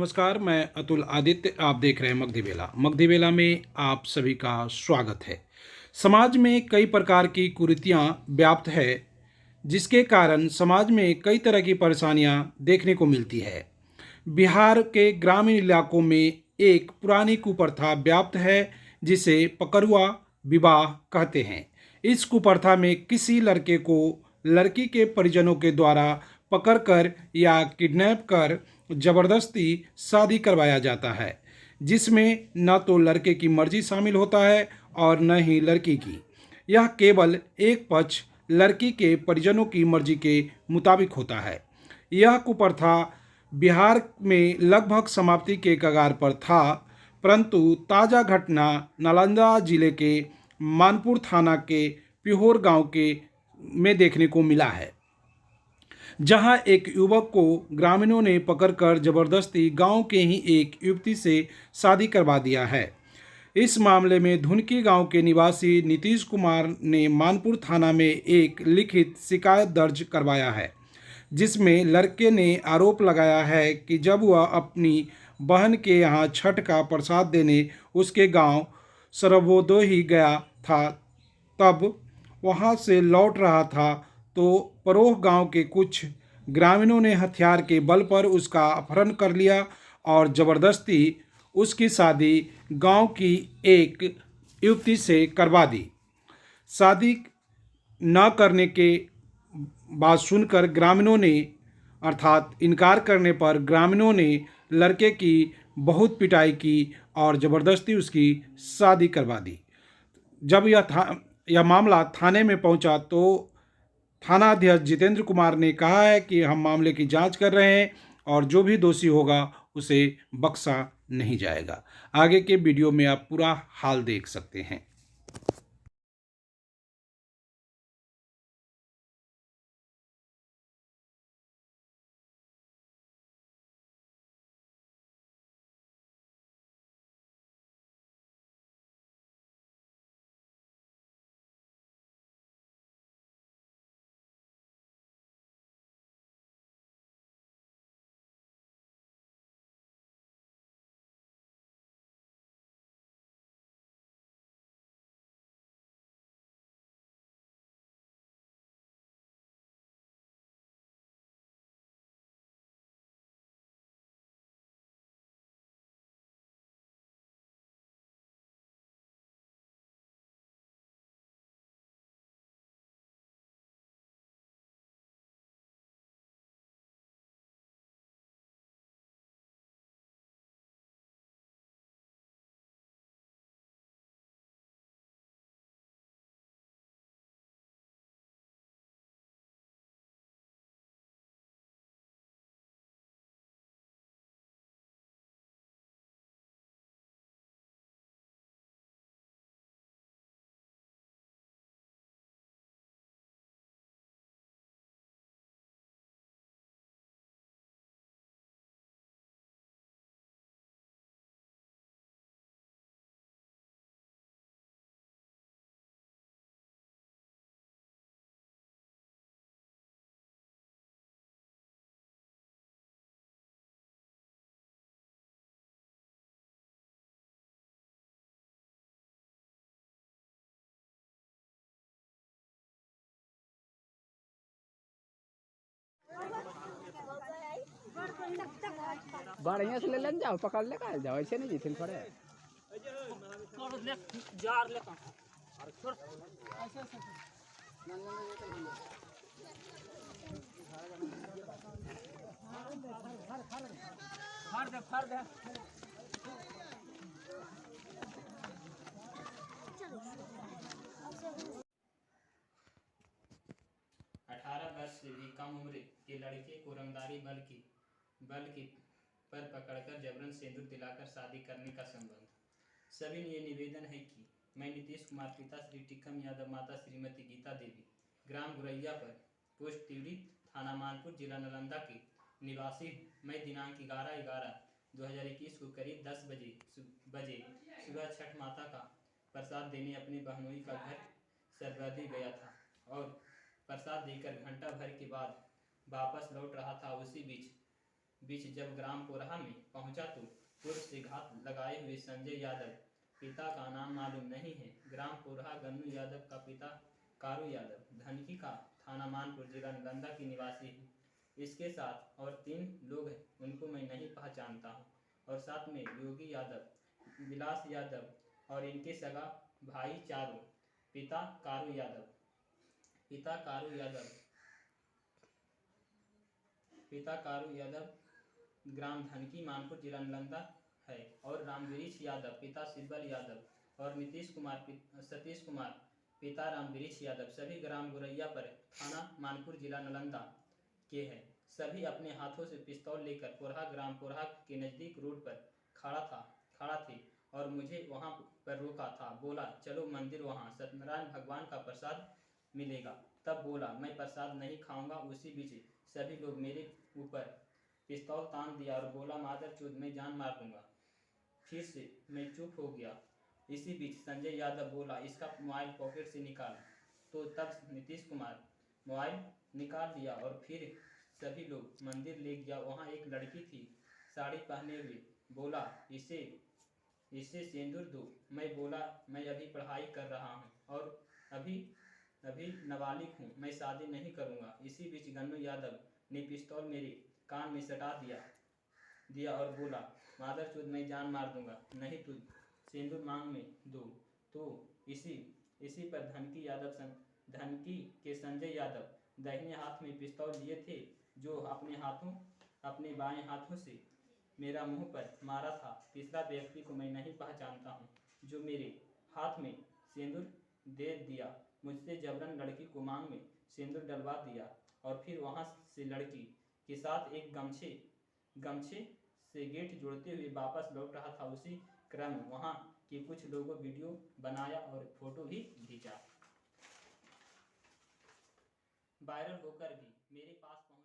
नमस्कार, मैं अतुल आदित्य। आप देख रहे हैं मगधी बेला। मगधी बेला में आप सभी का स्वागत है। समाज में कई प्रकार की कुरीतियां व्याप्त है, जिसके कारण समाज में कई तरह की परेशानियां देखने को मिलती है। बिहार के ग्रामीण इलाकों में एक पुरानी कुप्रथा व्याप्त है, जिसे पकड़ुआ विवाह कहते हैं। इस कुप्रथा में किसी लड़के को लड़की के परिजनों के द्वारा पकड़कर या किडनैप कर जबरदस्ती शादी करवाया जाता है, जिसमें न तो लड़के की मर्जी शामिल होता है और न ही लड़की की। यह केवल एक पक्ष लड़की के परिजनों की मर्जी के मुताबिक होता है। यह कुप्रथा बिहार में लगभग समाप्ति के कगार पर था, परंतु ताज़ा घटना नालंदा जिले के मानपुर थाना के पिहोर गांव के में देखने को मिला है, जहां एक युवक को ग्रामीणों ने पकड़कर जबरदस्ती गांव के ही एक युवती से शादी करवा दिया है। इस मामले में धुनकी गांव के निवासी नीतीश कुमार ने मानपुर थाना में एक लिखित शिकायत दर्ज करवाया है, जिसमें लड़के ने आरोप लगाया है कि जब वह अपनी बहन के यहाँ छठ का प्रसाद देने उसके गांव सरवोदोही गया था, तब वहां से लौट रहा था तो परोह गांव के कुछ ग्रामीणों ने हथियार के बल पर उसका अपहरण कर लिया और जबरदस्ती उसकी शादी गांव की एक युवती से करवा दी। शादी न करने के बात सुनकर ग्रामीणों ने अर्थात इनकार करने पर ग्रामीणों ने लड़के की बहुत पिटाई की और ज़बरदस्ती उसकी शादी करवा दी। जब यह मामला थाने में पहुंचा तो थानाध्यक्ष जितेंद्र कुमार ने कहा है कि हम मामले की जांच कर रहे हैं और जो भी दोषी होगा उसे बख्शा नहीं जाएगा। आगे के वीडियो में आप पूरा हाल देख सकते हैं। बढ़िया से ले लेन जाओ, पकड़ ले का जाओ, ऐसे नहीं जीथिन पड़े। फाड़ दे 18 वर्ष से भी कम उम्र के लड़के को रंगदारी बल की पर पकड़कर जबरन सिंदूर दिलाकर शादी करने का संबंध। सभी ने ये निवेदन है कि मैं नीतीश कुमार, पिता श्री टिक्कम यादव, माता श्रीमती गीता देवी, ग्राम गुरैया पर, पोस्ट तिवड़ी, थाना मानपुर, जिला नालंदा के निवासी मैं दिनांक 11/11/2021 को करीब 10 बजे सुबह छठ माता का प्रसाद देने अपने बहनोई का घर सरबदी गया था और प्रसाद देकर घंटा भर के बाद वापस लौट रहा था। उसी बीच बीच जब ग्राम कोरहा में पहुंचा तो पूर्व से घात लगाए हुए संजय यादव, पिता का नाम मालूम नहीं है। ग्राम कोरहा गन्नू यादव का पिता कारू यादव धनकी का थाना मानपुर जिला नालंदा की निवासी है। इसके साथ और 3 लोग हैं, उनको मैं नहीं पहचानता हूँ। और साथ में योगी यादव, विलास यादव और इनके सगा भाई चारों। पिता कारू यादव, पिता कारू यादव ग्राम धनकी मानपुर जिला नालंदा है। और रामवृक्ष यादव पिता सिब्बल यादव और सतीश कुमार पिता रामवृक्ष यादव सभी ग्राम गुरैया पर थाना मानपुर जिला नालंदा के हैं। सभी अपने हाथों से पिस्तौल लेकर ग्राम कोरहा के नज़दीक रोड पर खड़ा थे और मुझे वहां पर रोका था। बोला चलो मंदिर, वहां सत्यनारायण भगवान का प्रसाद मिलेगा। तब बोला मैं प्रसाद नहीं खाऊंगा। उसी बीच सभी लोग मेरे ऊपर पिस्तौल तान दिया और बोला मादर चोद मैं जान मार दूंगा। फिर से मैं चुप हो गया। इसी बीच संजय यादव बोला इसका मोबाइल पॉकेट से निकाल। तो तब नीतीश कुमार मोबाइल निकाल लिया और फिर सभी लोग मंदिर ले गया। वहाँ एक लड़की थी साड़ी पहने हुए। बोला इसे सिंदूर दो। मैं बोला मैं अभी पढ़ाई कर रहा हूँ और अभी नाबालिग हूँ, मैं शादी नहीं करूँगा। इसी बीच गन्नू यादव ने पिस्तौल मेरे कान में सटा दिया और बोला मादरचोद मैं जान मार दूंगा, नहीं तो सिंदूर मांग में दो। तो इसी पर धनकी के संजय यादव दाहिने हाथ में पिस्तौल लिए थे, जो अपने बाएं हाथों से मेरा मुंह पर मारा था। तीसरा व्यक्ति को मैं नहीं पहचानता हूँ, जो मेरे हाथ में सिंदूर दे दिया। मुझसे जबरन लड़की को मांग में सिंदूर डलवा दिया और फिर वहाँ से लड़की के साथ एक गमछे से गेट जोड़ते हुए वापस लौट रहा था। उसी क्रम में वहाँ के कुछ लोगों वीडियो बनाया और फोटो भी खींचा। वायरल होकर भी मेरे पास पहुंच